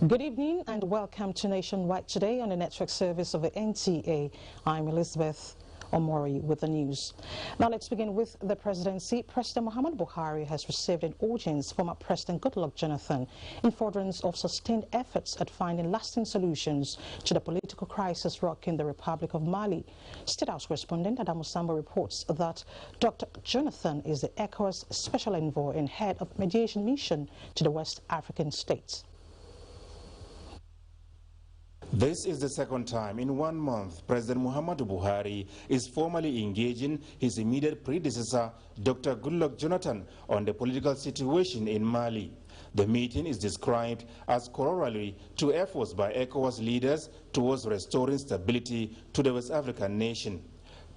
Good evening and welcome to Nationwide Today on the network service of the NTA. I'm Elizabeth Omori with the news. Now let's begin with the presidency. President Muhammadu Buhari has received an audience from President Goodluck Jonathan in furtherance of sustained efforts at finding lasting solutions to the political crisis rocking the Republic of Mali. State House correspondent Adamu Sambo reports that Dr. Jonathan is the ECOWAS Special Envoy and head of mediation mission to the West African states. This is the second time in 1 month President Muhammadu Buhari is formally engaging his immediate predecessor, Dr. Goodluck Jonathan, on the political situation in Mali. The meeting is described as corollary to efforts by ECOWAS leaders towards restoring stability to the West African nation.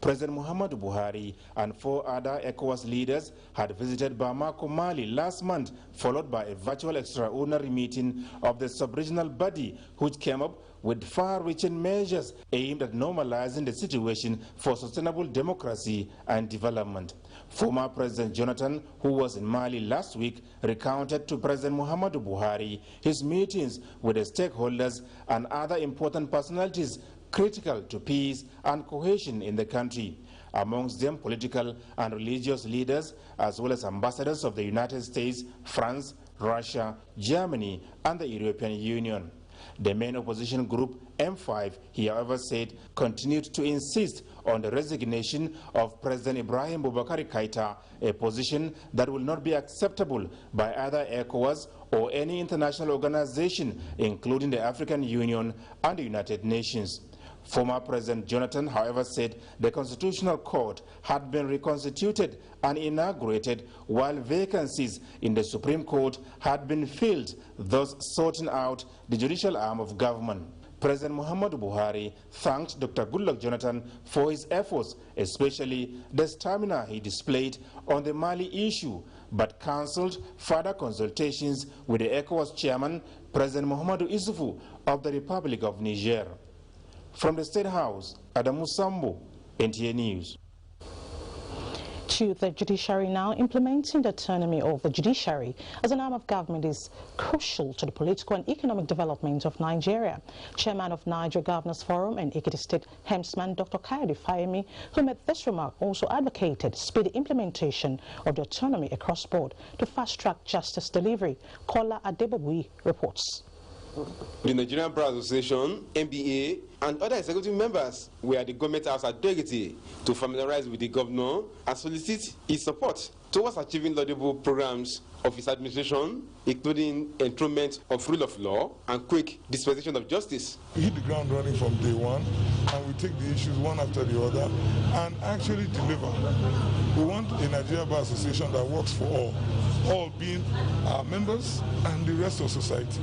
President Muhammadu Buhari and 4 other ECOWAS leaders had visited Bamako, Mali last month, followed by a virtual extraordinary meeting of the sub-regional body, which came up with far-reaching measures aimed at normalizing the situation for sustainable democracy and development. Former President Jonathan, who was in Mali last week, recounted to President Muhammadu Buhari his meetings with the stakeholders and other important personalities critical to peace and cohesion in the country, amongst them political and religious leaders, as well as ambassadors of the United States, France, Russia, Germany, and the European Union. The main opposition group, M5, he however said, continued to insist on the resignation of President Ibrahim Boubacar Keïta, a position that will not be acceptable by either ECOWAS or any international organization, including the African Union and the United Nations. Former President Jonathan, however, said the Constitutional Court had been reconstituted and inaugurated while vacancies in the Supreme Court had been filled, thus sorting out the judicial arm of government. President Muhammadu Buhari thanked Dr. Goodluck Jonathan for his efforts, especially the stamina he displayed on the Mali issue, but cancelled further consultations with the ECOWAS chairman, President Muhammadu Issoufou of the Republic of Niger. From the State House, Adamu Sambo, NTA News. To the judiciary now. Implementing the autonomy of the judiciary as an arm of government is crucial to the political and economic development of Nigeria. Chairman of Niger Governors Forum and Ekiti State Hemsman Dr. Kayode Fayemi, who made this remark, also advocated speedy implementation of the autonomy across board to fast-track justice delivery. Kola Adebobui reports. The Nigerian Bar Association, NBA, and other executive members were at the government house at Ekiti to familiarize with the governor and solicit his support towards achieving laudable programs of his administration, including enthronement of rule of law and quick dispensation of justice. We hit the ground running from day one, and we take the issues one after the other and actually deliver. We want a Nigerian Bar Association that works for all being our members and the rest of society.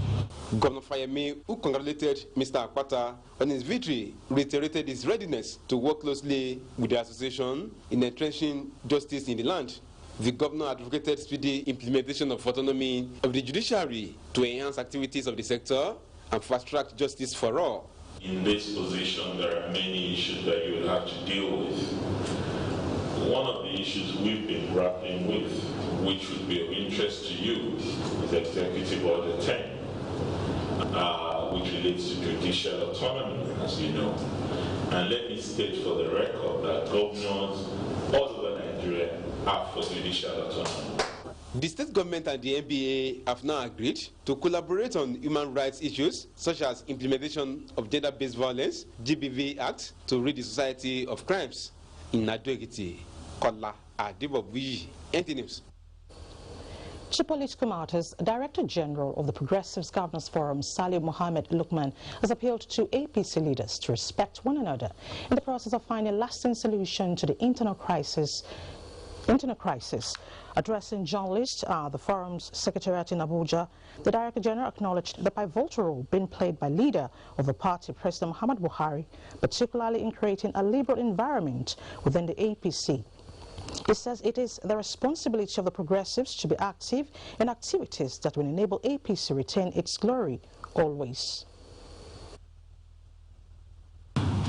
Governor Fayemi, who congratulated Mr. Akwata on his victory, reiterated his readiness to work closely with the association in entrenching justice in the land. The governor advocated speedy implementation of autonomy of the judiciary to enhance activities of the sector and fast-track justice for all. In this position, there are many issues that you will have to deal with. One of the issues we've been grappling with, which would be of interest to you, is Executive Order 10, which relates to judicial autonomy, as you know. And let me state for the record that governors all over Nigeria are for judicial autonomy. The state government and the NBA have now agreed to collaborate on human rights issues such as implementation of gender-based violence, GBV Act, to rid the society of crimes. In Ekiti, Kola Adebobui, NTA News. To political matters, Director General of the Progressives Governors Forum, Salih Mohammed Lukman, has appealed to APC leaders to respect one another in the process of finding a lasting solution to the internal crisis. Addressing journalists, the forum's secretariat in Abuja, the Director General acknowledged the pivotal role being played by leader of the party, President Muhammadu Buhari, particularly in creating a liberal environment within the APC. He says it is the responsibility of the progressives to be active in activities that will enable APC retain its glory always.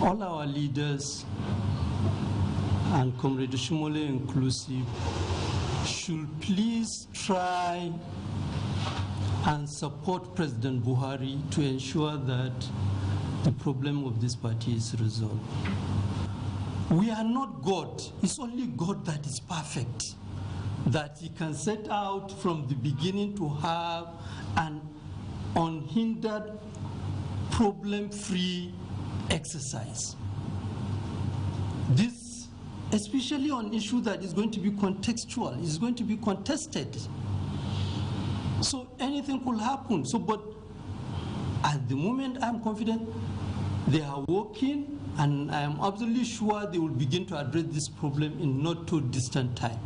All our leaders, and Comrade Shimole inclusive, should please try and support President Buhari to ensure that the problem of this party is resolved. We are not God. It's only God that is perfect, that he can set out from the beginning to have an unhindered, problem-free exercise. This, especially on issue that is going to be contextual, is going to be contested. So anything could happen. So, but at the moment, I'm confident they are working, and I am absolutely sure they will begin to address this problem in not too distant time.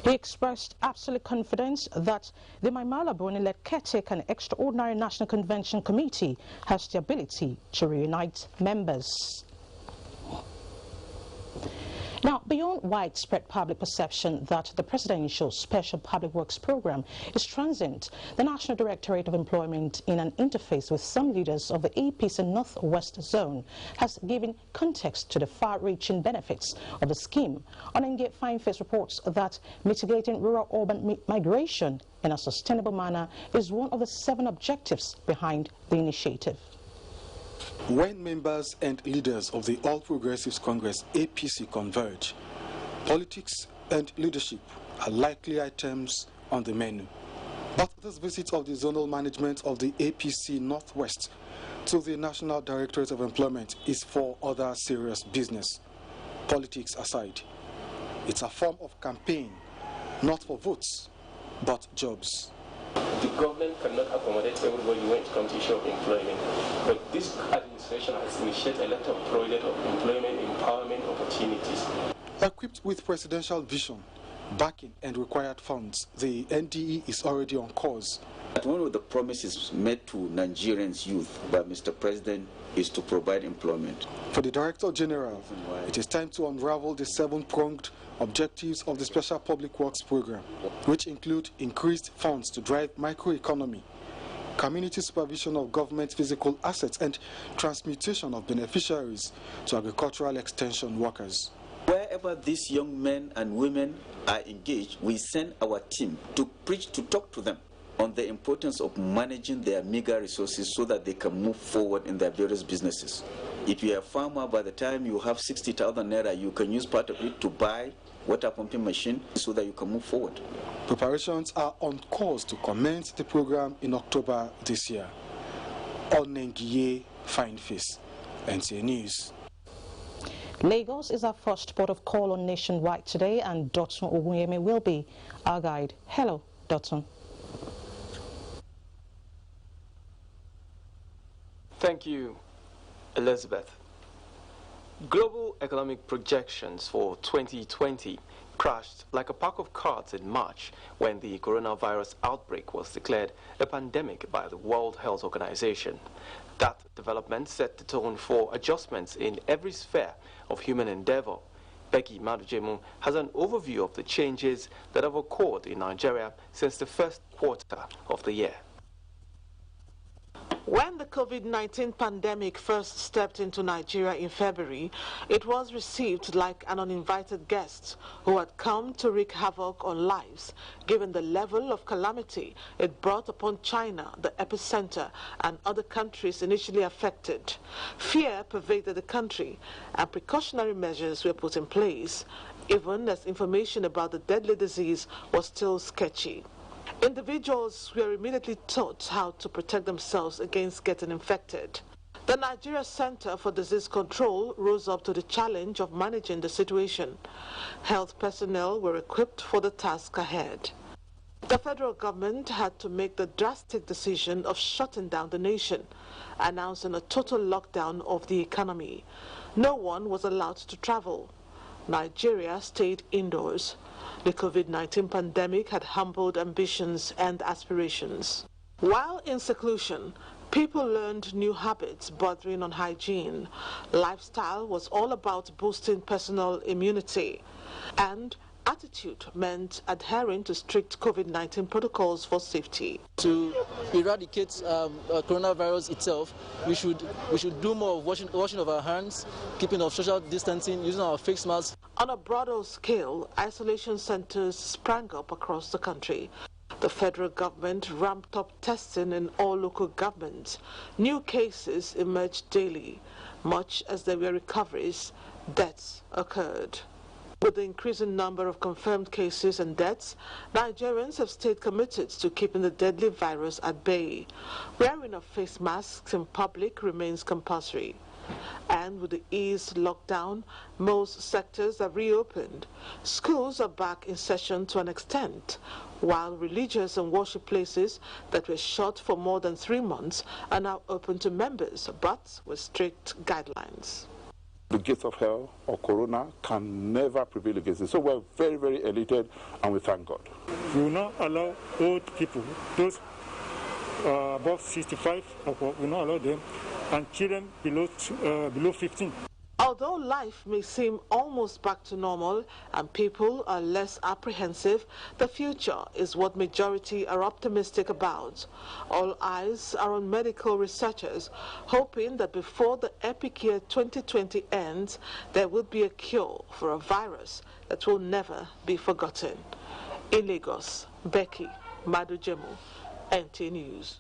He expressed absolute confidence that the Maimala Boni-led caretaker and Extraordinary National Convention Committee has the ability to reunite members. Now, beyond widespread public perception that the Presidential Special Public Works Program is transient, the National Directorate of Employment, in an interface with some leaders of the APC Northwest Zone, has given context to the far-reaching benefits of the scheme. On Fine Face reports that mitigating rural-urban migration in a sustainable manner is one of the 7 objectives behind the initiative. When members and leaders of the All Progressives Congress APC converge, politics and leadership are likely items on the menu. But this visit of the zonal management of the APC Northwest to the National Directorate of Employment is for other serious business. Politics aside, it's a form of campaign, not for votes, but jobs. The government cannot accommodate everybody when it comes to issue of employment. But this administration has initiated a lot of projects of employment empowerment opportunities. Equipped with presidential vision, backing and required funds, the NDE is already on course. One of the promises made to Nigerians youth by Mr. President is to provide employment. For the Director General, it is time to unravel the 7-pronged objectives of the Special Public Works Program, which include increased funds to drive microeconomy, community supervision of government physical assets, and transmutation of beneficiaries to agricultural extension workers. Wherever these young men and women are engaged, we send our team to preach, to talk to them on the importance of managing their meager resources so that they can move forward in their various businesses. If you're a farmer, by the time you have 60,000 naira, you can use part of it to buy water pumping machine so that you can move forward. Preparations are on course to commence the program in October this year. Fine Face, NTA News. Lagos is our first port of call on Nationwide today, and Dotun Ogunyemi will be our guide. Hello, Dotun. Thank you, Elizabeth. Global economic projections for 2020 crashed like a pack of cards in March when the coronavirus outbreak was declared a pandemic by the World Health Organization. That development set the tone for adjustments in every sphere of human endeavor. Becky Madujemu has an overview of the changes that have occurred in Nigeria since the first quarter of the year. When the COVID-19 pandemic first stepped into Nigeria in February, it was received like an uninvited guest who had come to wreak havoc on lives, given the level of calamity it brought upon China, the epicenter, and other countries initially affected. Fear pervaded the country, and precautionary measures were put in place, even as information about the deadly disease was still sketchy. Individuals were immediately taught how to protect themselves against getting infected. The Nigeria Center for Disease Control rose up to the challenge of managing the situation. Health personnel were equipped for the task ahead. The federal government had to make the drastic decision of shutting down the nation, announcing a total lockdown of the economy. No one was allowed to travel. Nigeria stayed indoors. The COVID-19 pandemic had humbled ambitions and aspirations. While in seclusion, people learned new habits bordering on hygiene. Lifestyle was all about boosting personal immunity, and attitude meant adhering to strict COVID-19 protocols for safety. To eradicate coronavirus itself, we should do more of washing of our hands, keeping of social distancing, using our face masks. On a broader scale, isolation centers sprang up across the country. The federal government ramped up testing in all local governments. New cases emerged daily. Much as there were recoveries, deaths occurred. With the increasing number of confirmed cases and deaths, Nigerians have stayed committed to keeping the deadly virus at bay. Wearing of face masks in public remains compulsory. And with the eased lockdown, most sectors have reopened. Schools are back in session to an extent, while religious and worship places that were shut for more than 3 months are now open to members, but with strict guidelines. The gates of hell or corona can never prevail against it. So we're very, very elated, and we thank God. We will not allow old people, those above 65, we will not allow them, and children below 15. Although life may seem almost back to normal and people are less apprehensive, the future is what majority are optimistic about. All eyes are on medical researchers, hoping that before the epic year 2020 ends, there will be a cure for a virus that will never be forgotten. In Lagos, Becky Madujemu, NTA News.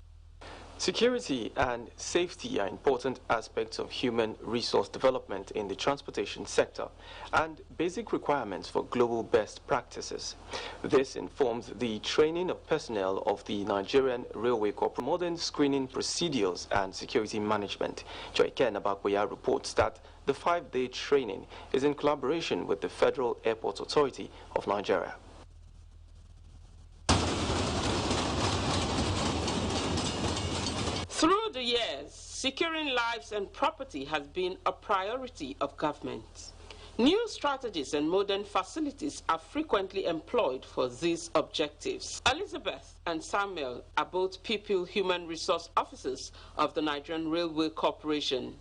Security and safety are important aspects of human resource development in the transportation sector and basic requirements for global best practices. This informs the training of personnel of the Nigerian Railway Corporation, modern screening procedures and security management. Joyken Abakboya reports that the 5-day training is in collaboration with the Federal Airport Authority of Nigeria. Through the years, securing lives and property has been a priority of government. New strategies and modern facilities are frequently employed for these objectives. Elizabeth and Samuel are both People Human Resource Officers of the Nigerian Railway Corporation.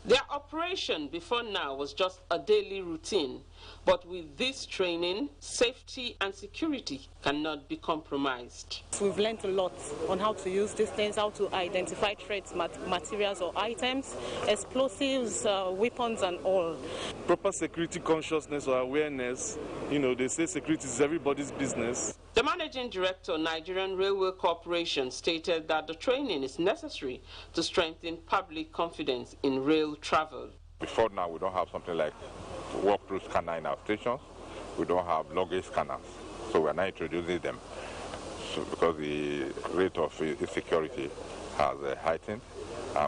Their operation before now was just a daily routine, but with this training, safety and security cannot be compromised. We've learned a lot on how to use these things, how to identify threats, materials or items, explosives, weapons and all. Proper security consciousness or awareness, they say security is everybody's business. The Managing Director, Nigerian Railway Corporation, stated that the training is necessary to strengthen public confidence in rail travel. Before now, we don't have something like walk-through scanner in our stations. We don't have luggage scanners, so we're not introducing them. So because the rate of insecurity has heightened,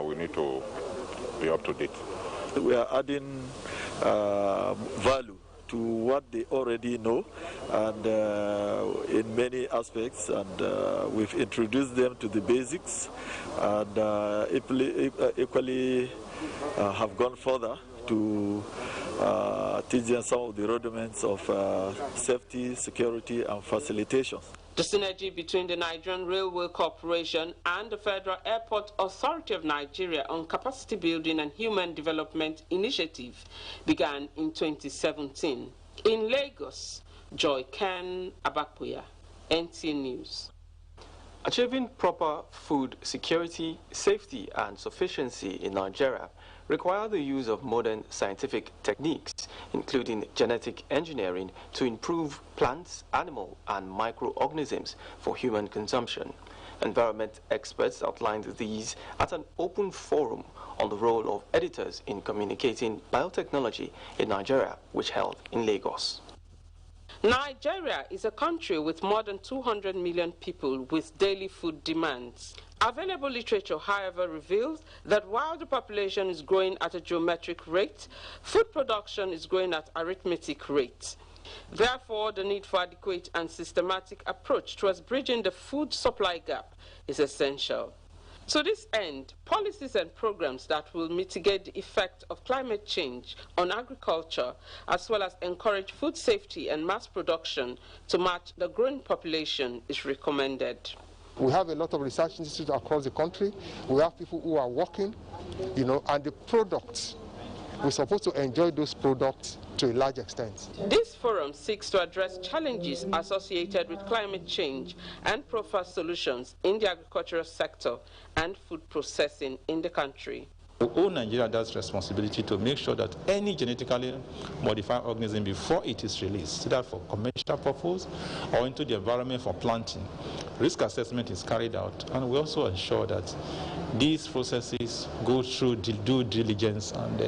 we need to be up to date. We are adding value to what they already know, and in many aspects, and we've introduced them to the basics, and equally have gone further to teach them some of the rudiments of safety, security, and facilitation. The synergy between the Nigerian Railway Corporation and the Federal Airport Authority of Nigeria on Capacity Building and Human Development Initiative began in 2017. In Lagos, Joyken Abakboya, NTA News. Achieving proper food security, safety and sufficiency in Nigeria require the use of modern scientific techniques, including genetic engineering, to improve plants, animal and microorganisms for human consumption. Environment experts outlined these at an open forum on the role of editors in communicating biotechnology in Nigeria, which held in Lagos. Nigeria is a country with more than 200 million people with daily food demands. Available literature, however, reveals that while the population is growing at a geometric rate, food production is growing at arithmetic rate. Therefore, the need for adequate and systematic approach towards bridging the food supply gap is essential. To this end, policies and programs that will mitigate the effect of climate change on agriculture, as well as encourage food safety and mass production to match the growing population, is recommended. We have a lot of research institutes across the country. We have people who are working, and the products, we're supposed to enjoy those products to a large extent. This forum seeks to address challenges associated with climate change and profile solutions in the agricultural sector and food processing in the country. We owe Nigeria that responsibility to make sure that any genetically modified organism, before it is released, either for commercial purpose or into the environment for planting, risk assessment is carried out, and we also ensure that these processes go through due diligence and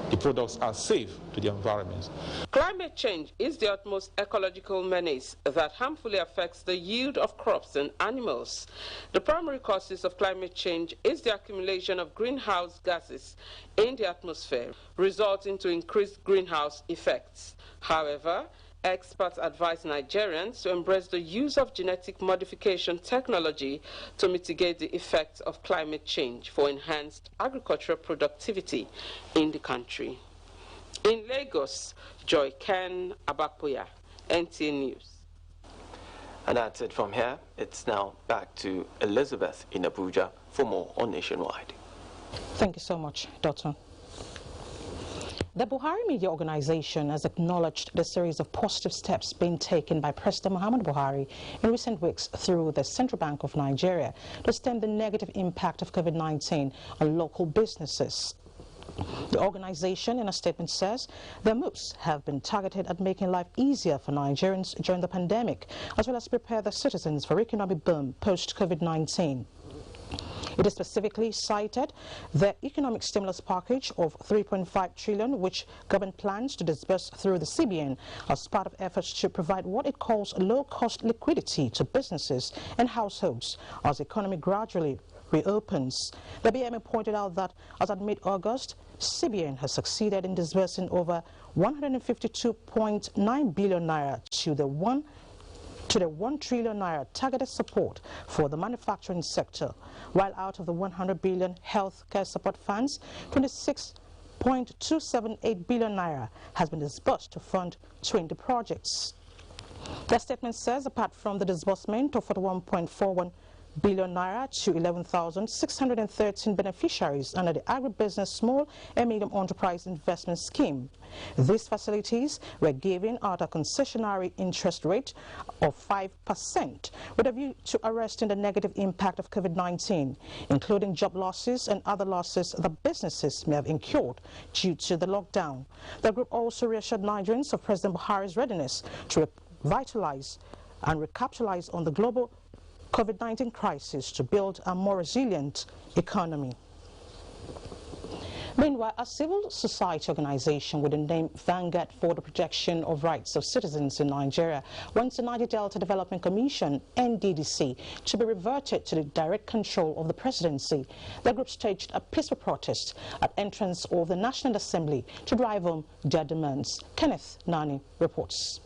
the products are safe to the environment. Climate change is the utmost ecological menace that harmfully affects the yield of crops and animals. The primary causes of climate change is the accumulation of greenhouse gases in the atmosphere, resulting to increased greenhouse effects. However, experts advise Nigerians to embrace the use of genetic modification technology to mitigate the effects of climate change for enhanced agricultural productivity in the country. In Lagos, Joy Ken Abapoya, NTA News. And that's it from here. It's now back to Elizabeth in Abuja for more on Nationwide. Thank you so much, Dotun. The Buhari Media Organization has acknowledged the series of positive steps being taken by President Muhammadu Buhari in recent weeks through the Central Bank of Nigeria to stem the negative impact of COVID-19 on local businesses. The organization, in a statement, says their moves have been targeted at making life easier for Nigerians during the pandemic, as well as prepare the citizens for economic boom post-COVID-19. It is specifically cited the economic stimulus package of 3.5 trillion, which government plans to disburse through the CBN as part of efforts to provide what it calls low-cost liquidity to businesses and households as the economy gradually reopens. The BMA pointed out that as at mid-August, CBN has succeeded in disbursing over 152.9 billion naira to the 1 trillion naira targeted support for the manufacturing sector, while out of the 100 billion healthcare support funds, 26.278 billion naira has been disbursed to fund 20 projects. The statement says apart from the disbursement of 41.41 billion naira to 11,613 beneficiaries under the Agribusiness Small and Medium Enterprise Investment Scheme, these facilities were given at a concessionary interest rate of 5% with a view to arresting the negative impact of COVID-19, including job losses and other losses that businesses may have incurred due to the lockdown. The group also reassured Nigerians of President Buhari's readiness to revitalize and recapitalize on the global COVID-19 crisis to build a more resilient economy. Meanwhile, a civil society organization with the name Vanguard for the Protection of Rights of Citizens in Nigeria wants the Niger Delta Development Commission, NDDC, to be reverted to the direct control of the presidency. The group staged a peaceful protest at entrance of the National Assembly to drive home their demands. Kenneth Nani reports.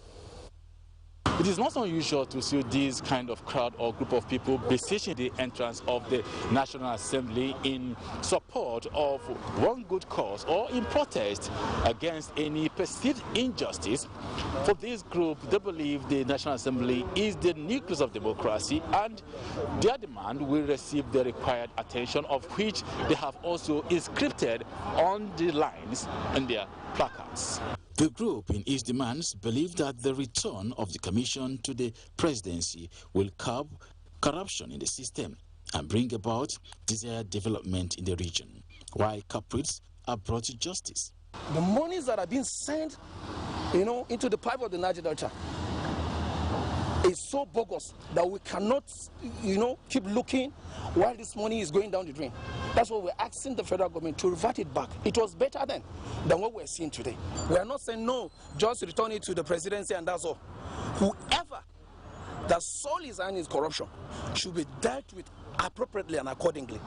It is not unusual to see this kind of crowd or group of people besieging the entrance of the National Assembly in support of one good cause or in protest against any perceived injustice. For this group, they believe the National Assembly is the nucleus of democracy and their demand will receive the required attention, of which they have also inscripted on the lines in their placards. The group in its demands believe that the return of the commission to the presidency will curb corruption in the system and bring about desired development in the region, while culprits are brought to justice. The monies that are being sent, into the pipe of the Niger Delta is so bogus that we cannot, keep looking while this money is going down the drain. That's what we're asking the federal government to revert it back. It was better then than what we're seeing today. We are not saying no, just return it to the presidency and that's all. Whoever that solely is earning corruption should be dealt with appropriately and accordingly.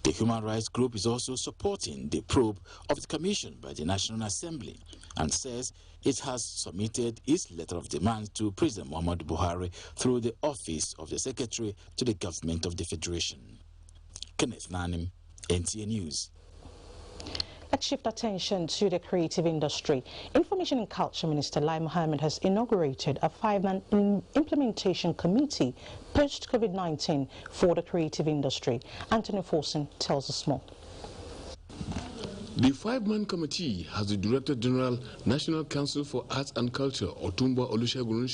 The human rights group is also supporting the probe of the commission by the National Assembly and says it has submitted its letter of demand to President Muhammadu Buhari through the office of the Secretary to the Government of the Federation. Kenneth Nanim, NTA News. Let's shift attention to the creative industry. Information and Culture Minister Lai Mohammed has inaugurated a 5-man implementation committee post-COVID-19 for the creative industry. Anthony Forson tells us more. The five-man committee has the Director General, National Council for Arts and Culture, Otumba Olusegun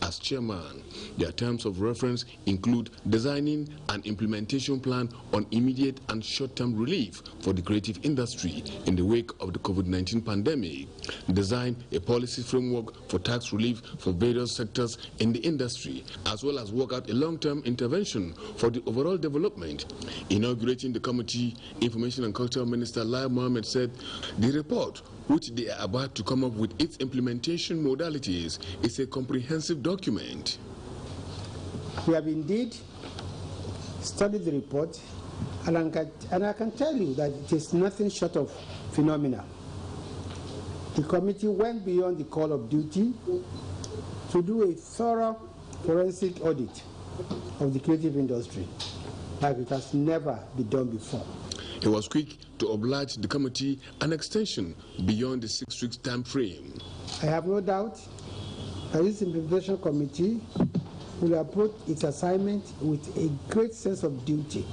as chairman. Their terms of reference include designing an implementation plan on immediate and short-term relief for the creative industry in the wake of the COVID-19 pandemic, design a policy framework for tax relief for various sectors in the industry, as well as work out a long-term intervention for the overall development. Inaugurating the committee, Information and Culture Minister Lai Mohammed said the report, which they are about to come up with its implementation modalities, is a comprehensive document. We have indeed studied the report, and I can tell you that it is nothing short of phenomenal. The committee went beyond the call of duty to do a thorough forensic audit of the creative industry, like it has never been done before. He was quick to oblige the committee an extension beyond the 6 weeks time frame. I have no doubt that this implementation committee will approach its assignment with a great sense of duty,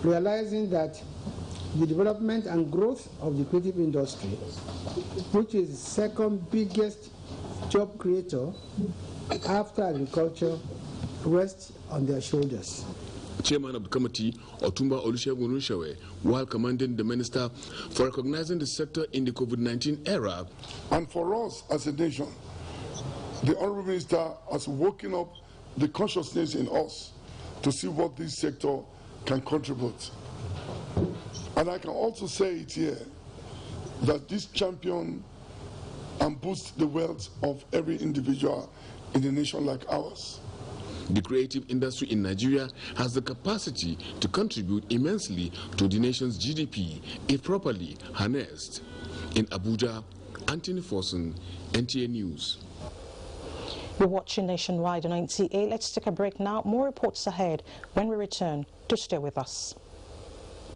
realizing that the development and growth of the creative industry, which is the second biggest job creator after agriculture, rests on their shoulders. Chairman of the committee, Otumba Olusegun, while commending the minister for recognizing the sector in the COVID-19 era. And for us as a nation, the Honorable Minister has woken up the consciousness in us to see what this sector can contribute. And I can also say it here, that this champion and boost the wealth of every individual in a nation like ours. The creative industry in Nigeria has the capacity to contribute immensely to the nation's GDP if properly harnessed. In Abuja, Anthony Forson, NTA News. You're watching Nationwide on NTA. Let's take a break now. More reports ahead. When we return, to stay with us.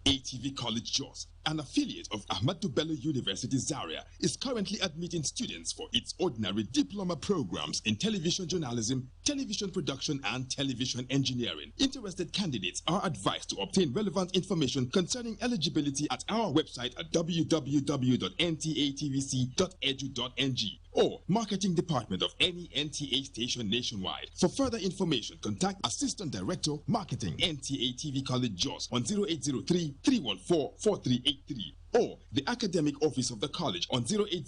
ATV College Jos, an affiliate of Ahmadu Bello University Zaria, is currently admitting students for its ordinary diploma programs in television journalism, television production, and television engineering. Interested candidates are advised to obtain relevant information concerning eligibility at our website at www.ntatvc.edu.ng or marketing department of any NTA station nationwide. For further information, contact Assistant Director, Marketing, NTA TV College Jos on 0803 314 4383 or the Academic Office of the College on 080